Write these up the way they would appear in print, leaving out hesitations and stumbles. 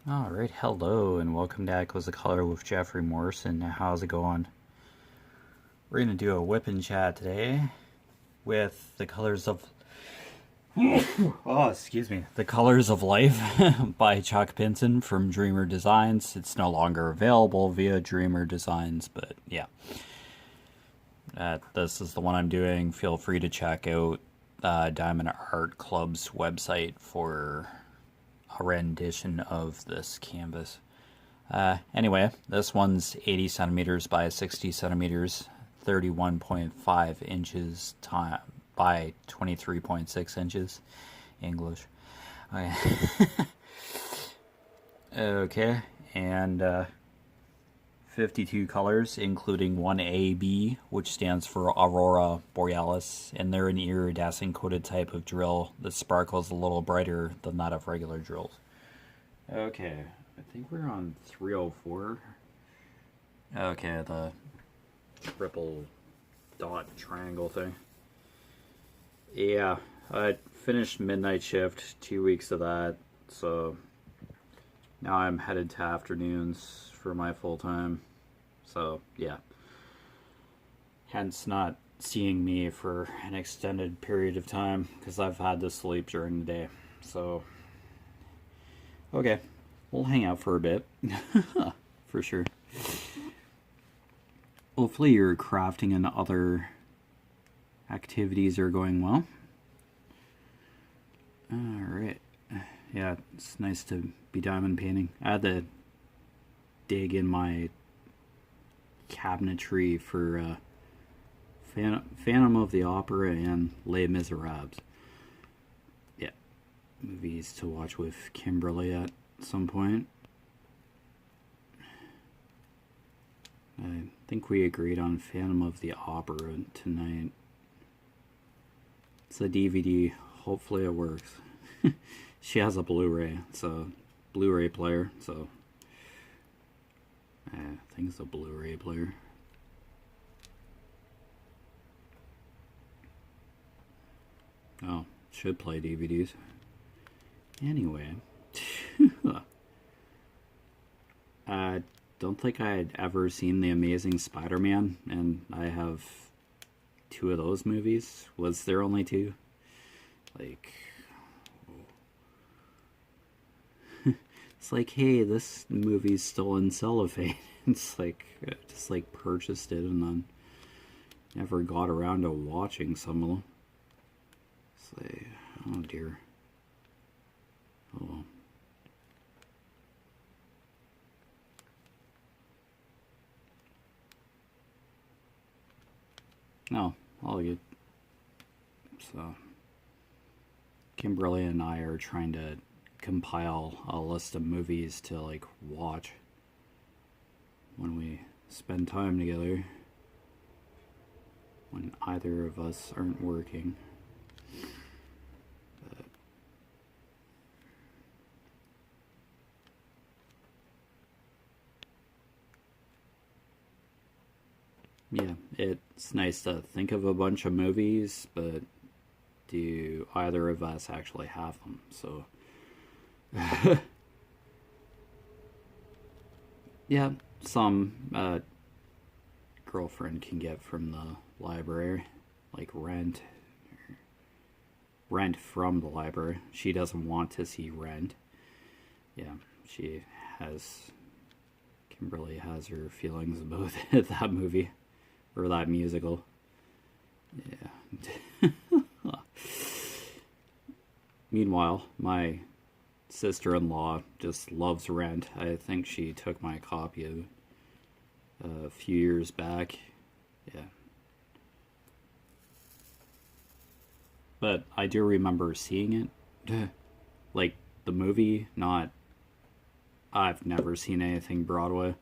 Alright, hello and welcome to Echoes of Color with Jefferey Morrison. How's it going? We're going to do a whip and chat today with the colors of... The Colors of Life by Chuck Pinson from Dreamer Designs. It's no longer available via Dreamer Designs, but yeah. This is the one I'm doing. Feel free to check out Diamond Art Club's website for a rendition of this canvas. Anyway, this one's 80 centimeters by 60 centimeters, 31.5 inches by 23.6 inches. English. Okay, okay. And 52 colors, including one AB, which stands for Aurora Borealis, and they're an iridescent coated type of drill that sparkles a little brighter than that of regular drills. Okay, I think we're on 304. Okay, the triple dot triangle thing. Yeah, I finished midnight shift, 2 weeks of that, so now I'm headed to afternoons for my full time. So yeah, hence not seeing me for an extended period of time because I've had to sleep during the day. So okay, we'll hang out for a bit. For sure. Hopefully your crafting and other activities are going well. Alright. Yeah, it's nice to be diamond painting. I had to dig in my cabinetry for Phantom of the Opera and Les Miserables. Yeah, movies to watch with Kimberly at some point. I think we agreed on Phantom of the Opera tonight. It's a DVD. Hopefully it works. She has a Blu-ray. It's a Blu-ray player, so I think it's a Blu-ray player. Oh, should play DVDs. Anyway, I don't think I had ever seen The Amazing Spider-Man, and I have 2 of those movies. Was there only 2? Like, it's like, hey, this movie's still in cellophane. It's like, I just like purchased it and then never got around to watching some of them. It's like, oh dear. Oh. No, all good. So, Kimberly and I are trying to compile a list of movies to like watch when we spend time together, when either of us aren't working. But yeah, it's nice to think of a bunch of movies, but do either of us actually have them? So yeah, some girlfriend can get from the library, like rent from the library. She doesn't want to see Rent. Yeah, Kimberly has her feelings about that movie or that musical. Yeah. Meanwhile, my sister-in-law just loves Rent. I think she took my copy of a few years back. Yeah. But I do remember seeing it. Like, the movie, not... I've never seen anything Broadway.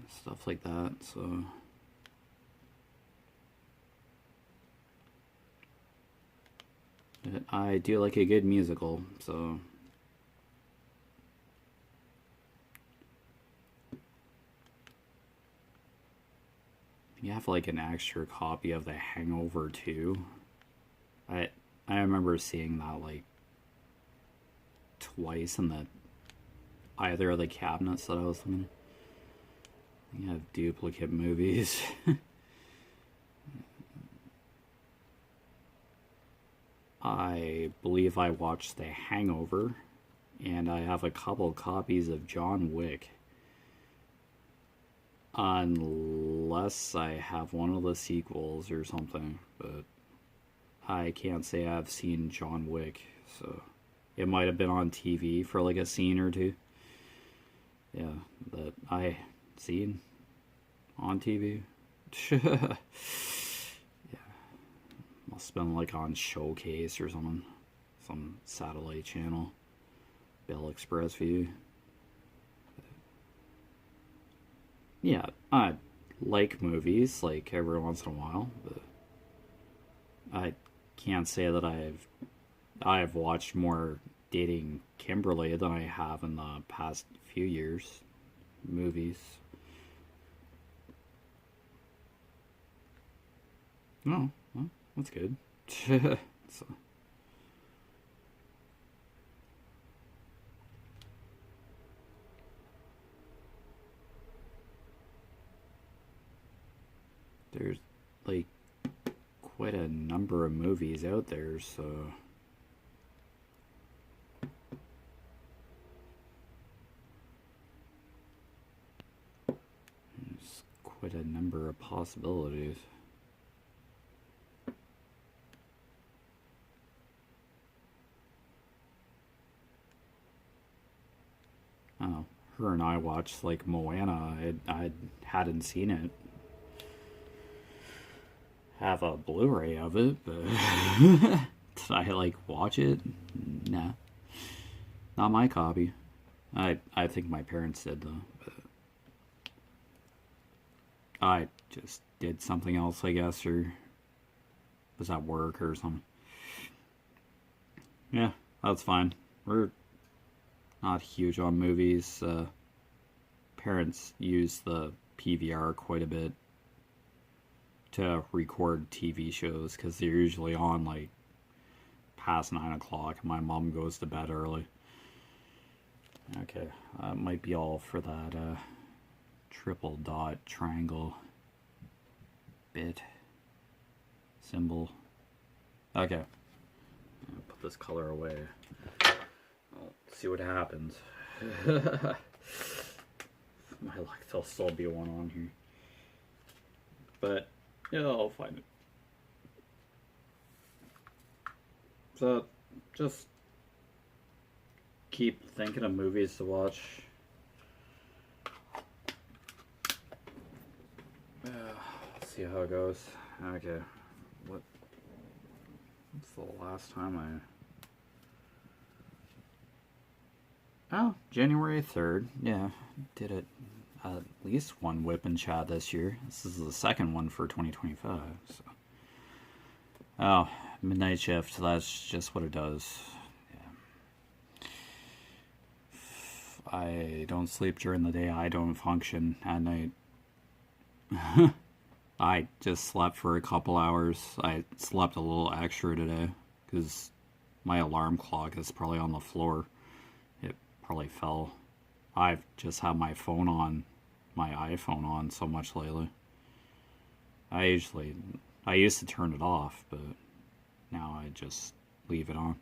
Stuff like that, so... But I do like a good musical, so... You have like an extra copy of The Hangover too. I remember seeing that like twice in either of the cabinets that I was looking at. I have duplicate movies. I believe I watched The Hangover, and I have a couple copies of John Wick. Unless I have one of the sequels or something, but I can't say I've seen John Wick, so it might have been on TV for like a scene or two. Yeah, that I seen on TV. Yeah, must have been like on Showcase or something, some satellite channel, Bell Express View. Yeah, I like movies like every once in a while, but I can't say that I've watched more Dating Kimberly than I have in the past few years. Movies. Oh, well, that's good. So. There's like quite a number of movies out there, so there's quite a number of possibilities. Oh, her and I watched like Moana. I hadn't seen it. Have a Blu-ray of it, but did I like watch it? Nah, not my copy. I think my parents did though. But I just did something else, I guess, or was at work or something. Yeah, that's fine. We're not huge on movies. Parents use the PVR quite a bit to record TV shows because they're usually on like past 9 o'clock. My mom goes to bed early. Okay, might be all for that triple dot triangle bit symbol. Okay, I'll put this color away. I'll see what happens. My luck, there'll still be one on here, but yeah, I'll find it. So, just keep thinking of movies to watch. Let's see how it goes. Okay, what's the last time Oh, January 3rd. Yeah, did it. At least one WIP and chat this year. This is the second one for 2025. So. Oh, midnight shift. That's just what it does. Yeah. I don't sleep during the day. I don't function at night. I just slept for a couple hours. I slept a little extra today because my alarm clock is probably on the floor. It probably fell. I've just had my iPhone on so much lately. I used to turn it off, but now I just leave it on.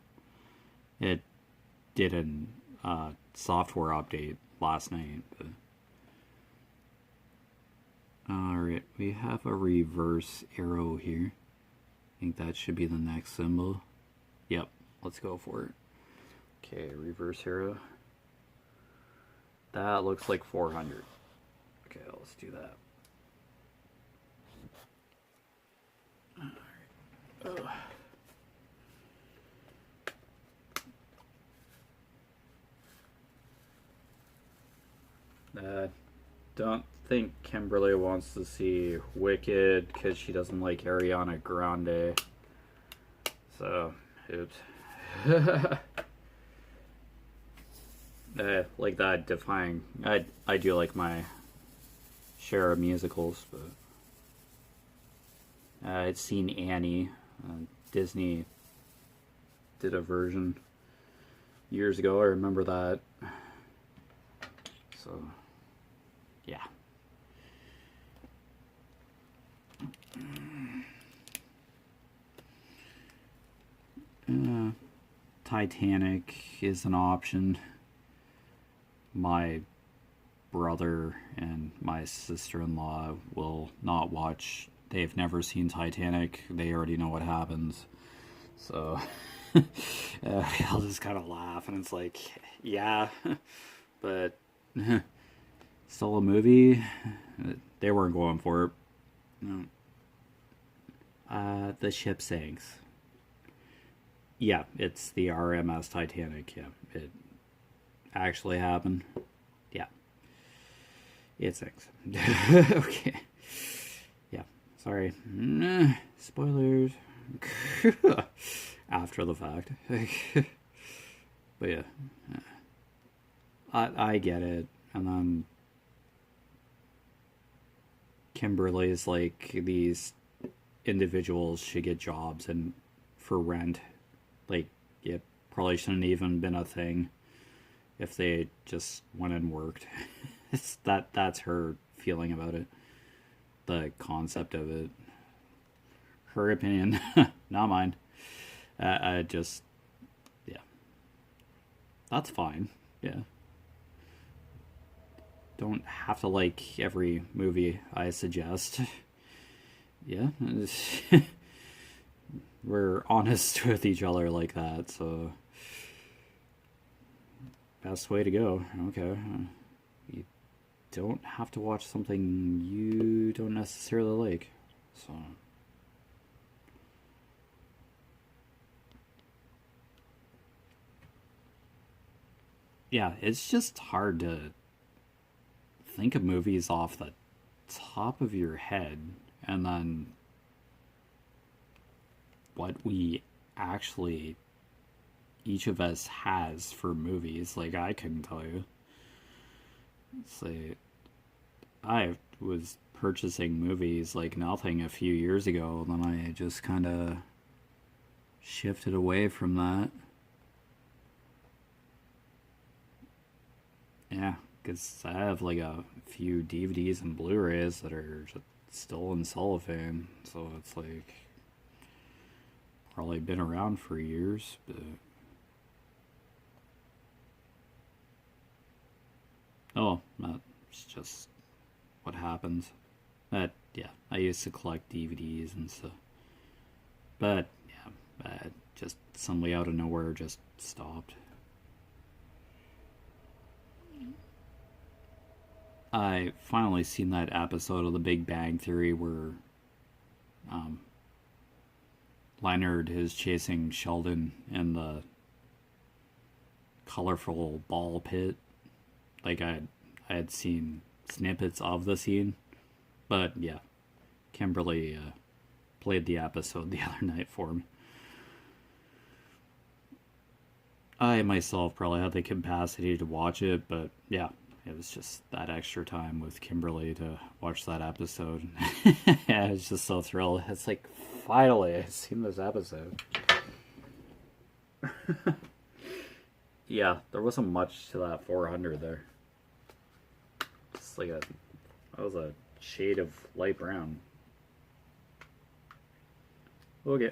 It did a software update last night, but alright, we have a reverse arrow here. I think that should be the next symbol. Yep, let's go for it. Okay, reverse arrow. That looks like 400. Okay, let's do that. Alright. Don't think Kimberly wants to see Wicked because she doesn't like Ariana Grande. So, oops. Like that defying. I do like my share of musicals, but I'd seen Annie. Disney did a version. years ago. I remember that. So, yeah. Titanic is an option. My brother and my sister-in-law will not watch. They've never seen Titanic. They already know what happens. So I'll just kind of laugh, and it's like, yeah, but still a movie. They weren't going for it. No. The ship sinks. Yeah, it's the RMS Titanic. Yeah, it actually happened. Yeah, it sinks. Okay. Yeah, sorry. Spoilers. After the fact. But yeah, I get it. And then Kimberly's like, these individuals should get jobs and for rent. Like, it probably shouldn't even been a thing if they just went and worked. That's her feeling about it. The concept of it. Her opinion, not mine. I just, yeah. That's fine, yeah. Don't have to like every movie I suggest. Yeah. We're honest with each other like that, so best way to go. Okay. You don't have to watch something you don't necessarily like, so. Yeah, it's just hard to think of movies off the top of your head, and then what we actually each of us has for movies. Like, I couldn't tell you. Say, I was purchasing movies like nothing a few years ago, then I just kind of shifted away from that. Yeah, because I have like a few DVDs and Blu-rays that are just still in cellophane, so it's like probably been around for years, but oh, that's just what happens. That, yeah, I used to collect DVDs and stuff, but yeah, I just suddenly out of nowhere just stopped. I finally seen that episode of The Big Bang Theory where um, Leonard is chasing Sheldon in the colorful ball pit. Like, I had seen snippets of the scene, but yeah, Kimberly played the episode the other night for me. I myself probably had the capacity to watch it, but yeah, it was just that extra time with Kimberly to watch that episode. Yeah, I was just so thrilled. It's like, finally, I've seen this episode. Yeah, there wasn't much to that 400 there. Just like that was a shade of light brown. Okay.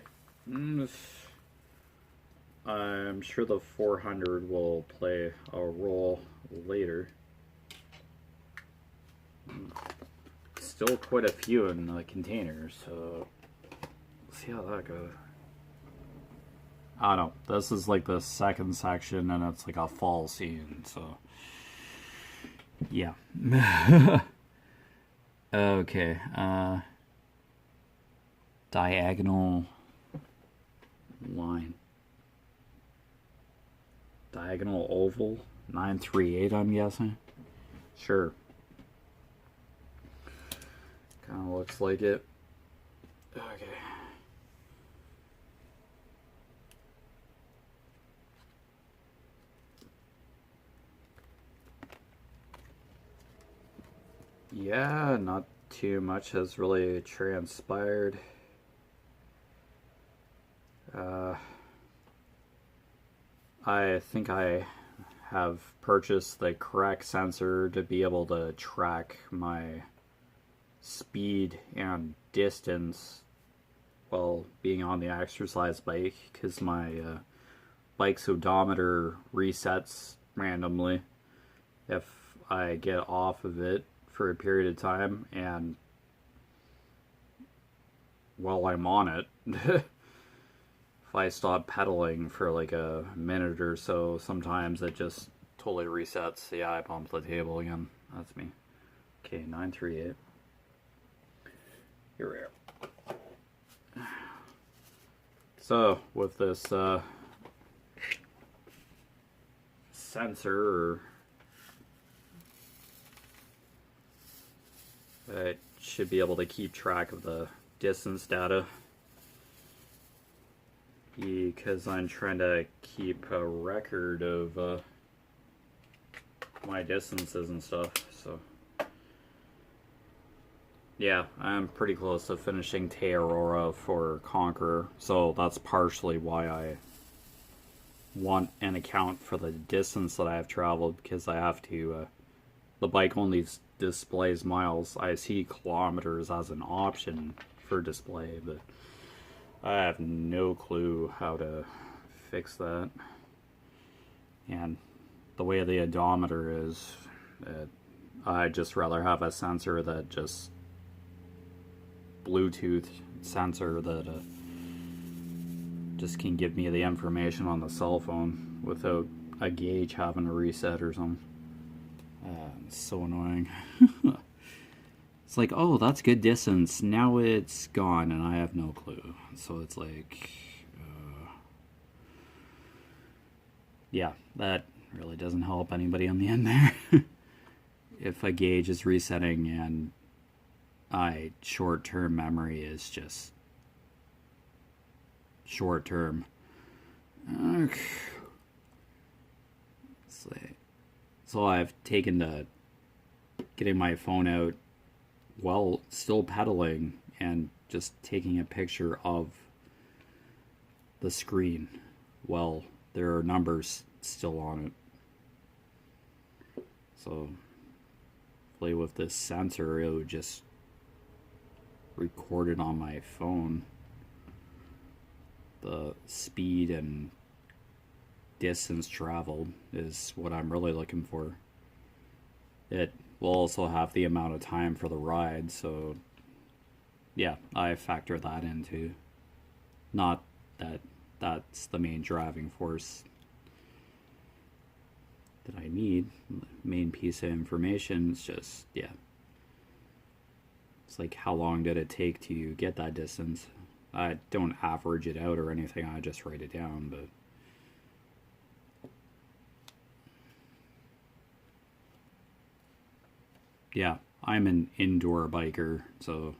I'm sure the 400 will play a role later. Still quite a few in the container, so let's see how that goes. I don't know. This is like the second section, and it's like a fall scene, so yeah. Okay. Diagonal line. Diagonal oval. 938, I'm guessing. Sure. Kind of looks like it. Okay. Yeah, not too much has really transpired. I think I have purchased the correct sensor to be able to track my speed and distance while being on the exercise bike, because my bike's odometer resets randomly if I get off of it for a period of time, and while I'm on it, if I stop pedaling for like a minute or so, sometimes it just totally resets. Yeah, I bumped the table again. That's me. Okay, 938. Here we are. So, with this sensor, it should be able to keep track of the distance data, because I'm trying to keep a record of my distances and stuff. So yeah, I'm pretty close to finishing Araroa for Conqueror, so that's partially why I want an account for the distance that I've traveled, because I have to, the bike only displays miles. I see kilometers as an option for display, but I have no clue how to fix that. And the way the odometer is, I'd just rather have a sensor that just Bluetooth sensor that just can give me the information on the cell phone without a gauge having to reset or something. It's so annoying. It's like, oh, that's good distance. Now it's gone and I have no clue. So it's like, yeah, that really doesn't help anybody on the end there. If a gauge is resetting and short-term memory is just short-term. Okay. So I've taken to getting my phone out while still pedaling and just taking a picture of the screen while there are numbers still on it. So play with this sensor, it would just record it on my phone, the speed and distance traveled is what I'm really looking for. It will also have the amount of time for the ride, so yeah, I factor that into. Not that that's the main driving force that I need. The main piece of information is just, yeah, it's like, how long did it take to get that distance? I don't average it out or anything, I just write it down, but yeah, I'm an indoor biker, so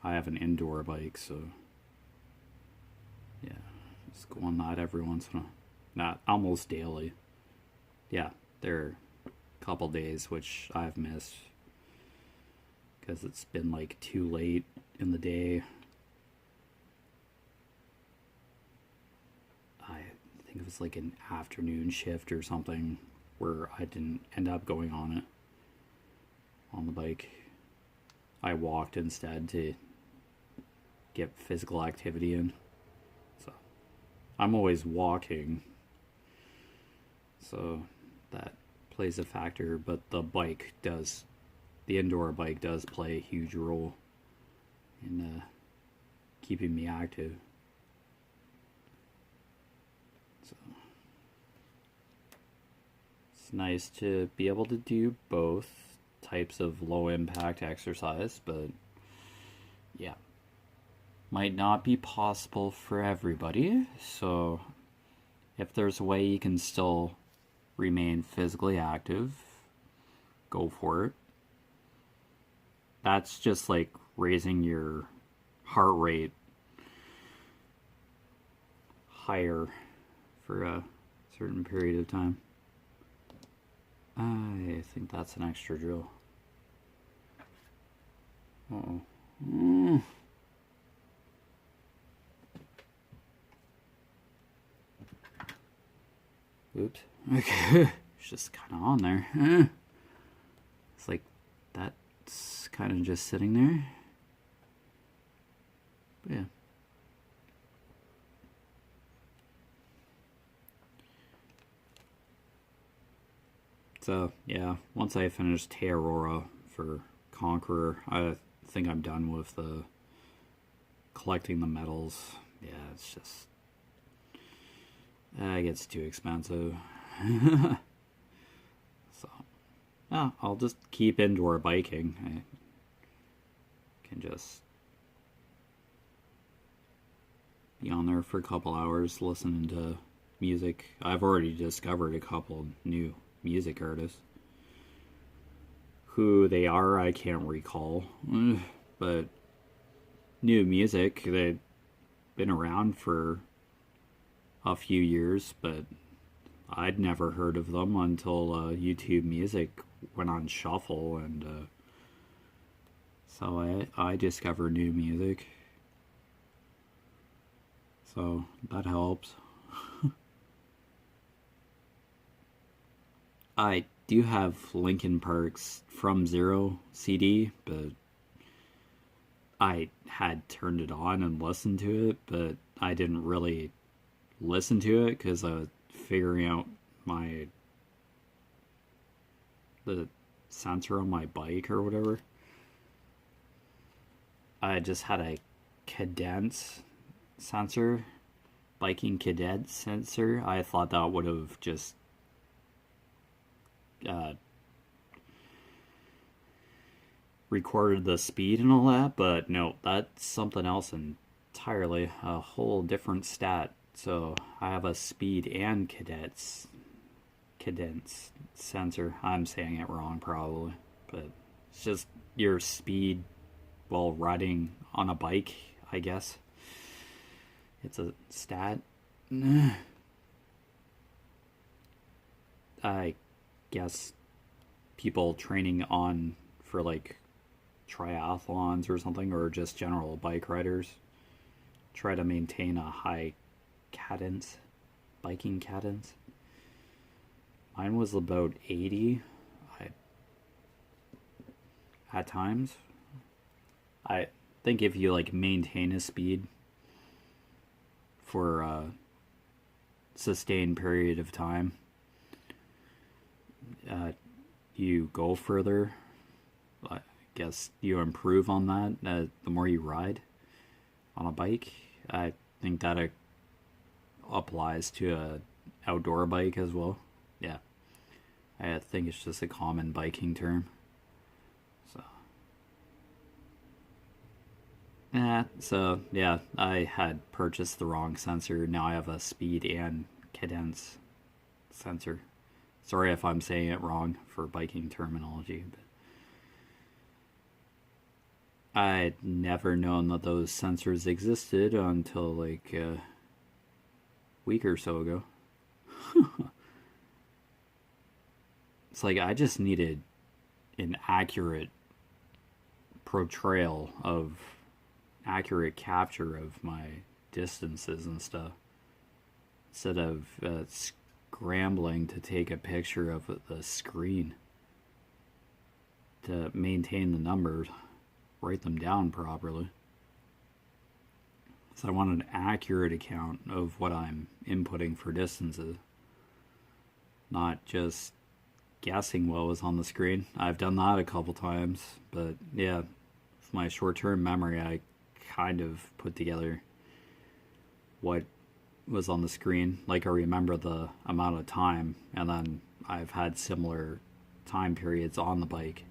I have an indoor bike, so yeah, just go on that every once in a while. Not almost daily. Yeah, there are a couple days which I've missed because it's been like too late in the day. I think it was like an afternoon shift or something where I didn't end up going on it, on the bike. I walked instead to get physical activity in. So I'm always walking, so that plays a factor, but the bike does, the indoor bike does play a huge role in keeping me active. So it's nice to be able to do both types of low impact exercise, but yeah, might not be possible for everybody. So if there's a way you can still remain physically active, go for it. That's just like raising your heart rate higher for a certain period of time. I think that's an extra drill. Uh-oh. Oops. Okay. It's just kind of on there. It's like that's kind of just sitting there. But yeah. So, yeah, once I finish Araroa for Conqueror, I think I'm done with the collecting the medals. Yeah, it's just... it gets too expensive. So, yeah, I'll just keep indoor biking. I can just be on there for a couple hours listening to music. I've already discovered a couple new music artists. Who they are, I can't recall. But new music, they've been around for a few years, but I'd never heard of them until YouTube Music went on shuffle, and so I discovered new music. So that helps. I do have Linkin Park's From Zero CD, but I had turned it on and listened to it, but I didn't really listen to it because I was figuring out the sensor on my bike or whatever. I just had a cadence sensor, biking cadence sensor. I thought that would have just recorded the speed and all that, but no, that's something else entirely, a whole different stat. So I have a speed and cadence sensor. I'm saying it wrong probably, but it's just your speed while riding on a bike, I guess. It's a stat. I guess people training on for like triathlons or something, or just general bike riders, try to maintain a high cadence, biking cadence. Mine was about 80 at times. I think if you like maintain a speed for a sustained period of time, you go further. I guess you improve on that the more you ride on a bike. I think that applies to a outdoor bike as well. Yeah, I think it's just a common biking term. So yeah, I had purchased the wrong sensor. Now I have a speed and cadence sensor. Sorry if I'm saying it wrong for biking terminology, but I'd never known that those sensors existed until like a week or so ago. It's like I just needed an accurate portrayal of accurate capture of my distances and stuff, instead of scrambling to take a picture of the screen to maintain the numbers, write them down properly. So I want an accurate account of what I'm inputting for distances, not just guessing what was on the screen. I've done that a couple times, but yeah, with my short-term memory, I kind of put together what was on the screen. Like I remember the amount of time, and then I've had similar time periods on the bike,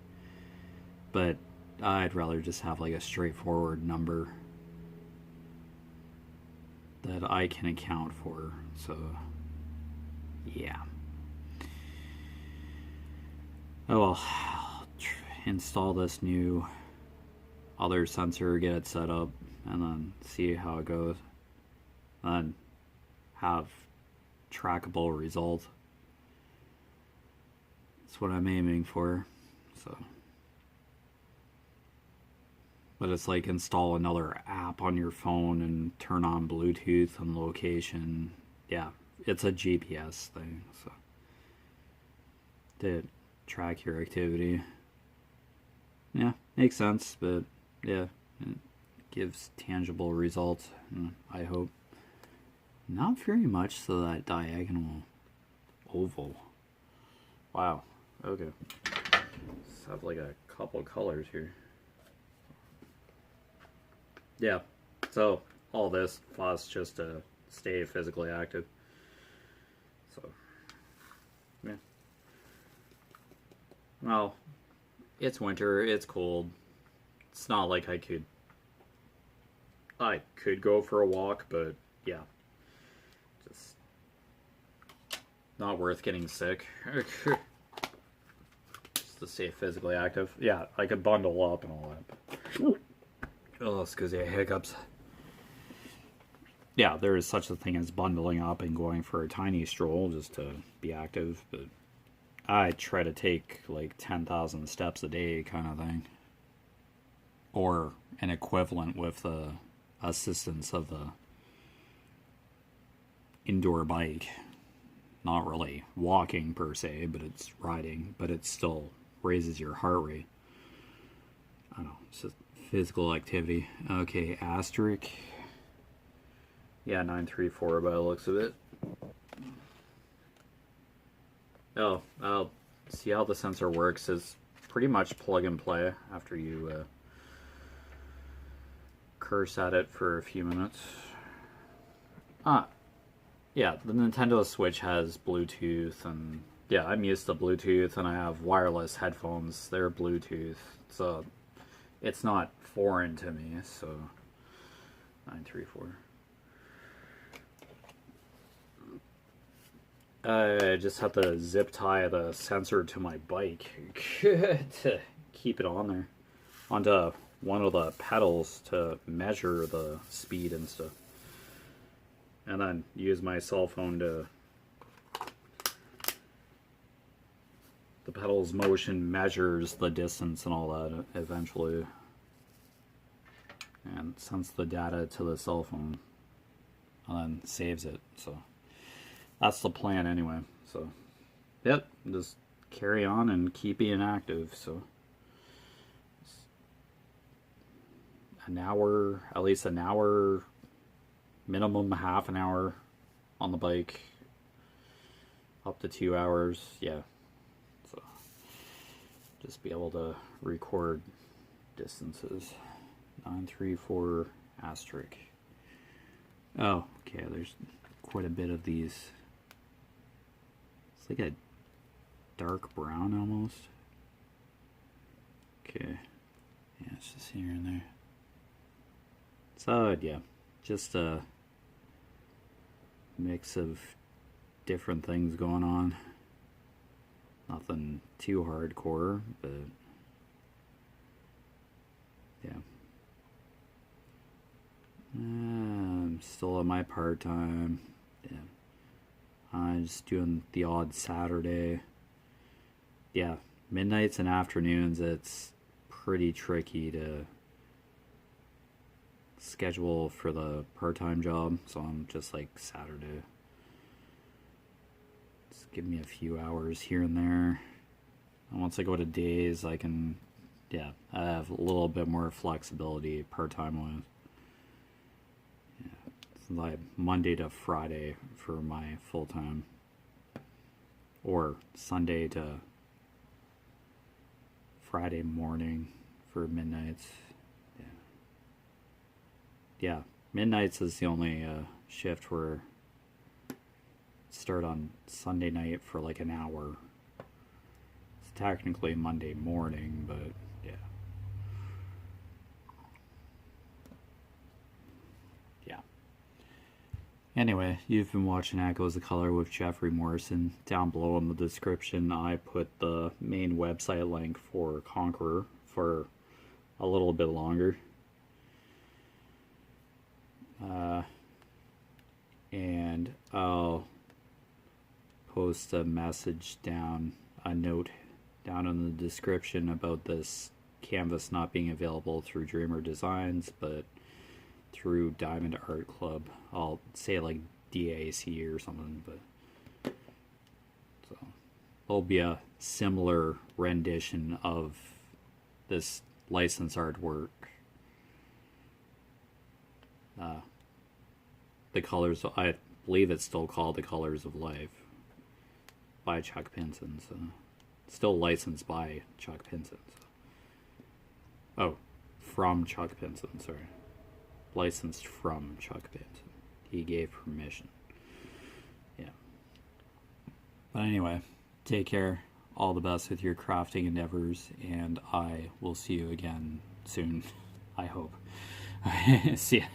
but I'd rather just have like a straightforward number that I can account for. So yeah. Oh well, install this new other sensor, get it set up, and then see how it goes, and have trackable results. That's what I'm aiming for. So, but it's like install another app on your phone and turn on Bluetooth and location. Yeah, it's a GPS thing, so to track your activity. Yeah, makes sense, but yeah, it gives tangible results, I hope. Not very much to that diagonal oval. Wow, okay. Let's have like a couple colors here. Yeah, so all this plus just to stay physically active. So, yeah. Well, it's winter, it's cold. It's not like I could go for a walk, but yeah. Just not worth getting sick. Just to stay physically active. Yeah, I could bundle up and all that. Oh, it's because I have hiccups. Yeah, there is such a thing as bundling up and going for a tiny stroll just to be active, but I try to take like 10,000 steps a day kind of thing. Or an equivalent with the assistance of the indoor bike. Not really walking per se, but it's riding, but it still raises your heart rate. I don't know, it's just physical activity. Okay, asterisk. Yeah, 934 by the looks of it. Oh, I'll see how the sensor works is pretty much plug and play after you curse at it for a few minutes. Yeah, the Nintendo Switch has Bluetooth, and yeah, I'm used to Bluetooth, and I have wireless headphones. They're Bluetooth, so it's not foreign to me. So 934. I just have to zip tie the sensor to my bike to keep it on there, onto one of the pedals to measure the speed and stuff, and then use my cell phone to, the pedal's motion measures the distance and all that eventually, and sends the data to the cell phone and then saves it. So that's the plan anyway. So yep, just carry on and keep being active. So an hour, at least an hour, minimum half an hour on the bike, up to 2 hours. Yeah, so just be able to record distances. 934 asterisk. Oh, okay, there's quite a bit of these. It's like a dark brown almost. Okay, yeah, it's just here and there. So yeah, just a mix of different things going on. Nothing too hardcore, but yeah. I'm still at my part-time. Yeah, I'm just doing the odd Saturday. Yeah, midnights and afternoons, it's pretty tricky to schedule for the part-time job, so I'm just like Saturday. Just give me a few hours here and there. And once I go to days, I can, yeah, I have a little bit more flexibility part-time wise. Yeah, it's like Monday to Friday for my full-time, or Sunday to Friday morning for midnights. Yeah, midnights is the only shift where start on Sunday night for like an hour. It's technically Monday morning, but yeah. Yeah. Anyway, you've been watching Echoes of Color with Jeffery Morrison. Down below in the description, I put the main website link for Conqueror for a little bit longer. And I'll post a message down, a note down in the description about this canvas not being available through Dreamer Designs, but through Diamond Art Club. I'll say like DAC or something, but so there'll be a similar rendition of this license artwork. The Colors, I believe it's still called The Colors of Life by Chuck Pinson. So still licensed by Chuck Pinson. So. Oh, from Chuck Pinson, sorry. Licensed from Chuck Pinson. He gave permission. Yeah. But anyway, take care. All the best with your crafting endeavors, and I will see you again soon. I hope. See ya.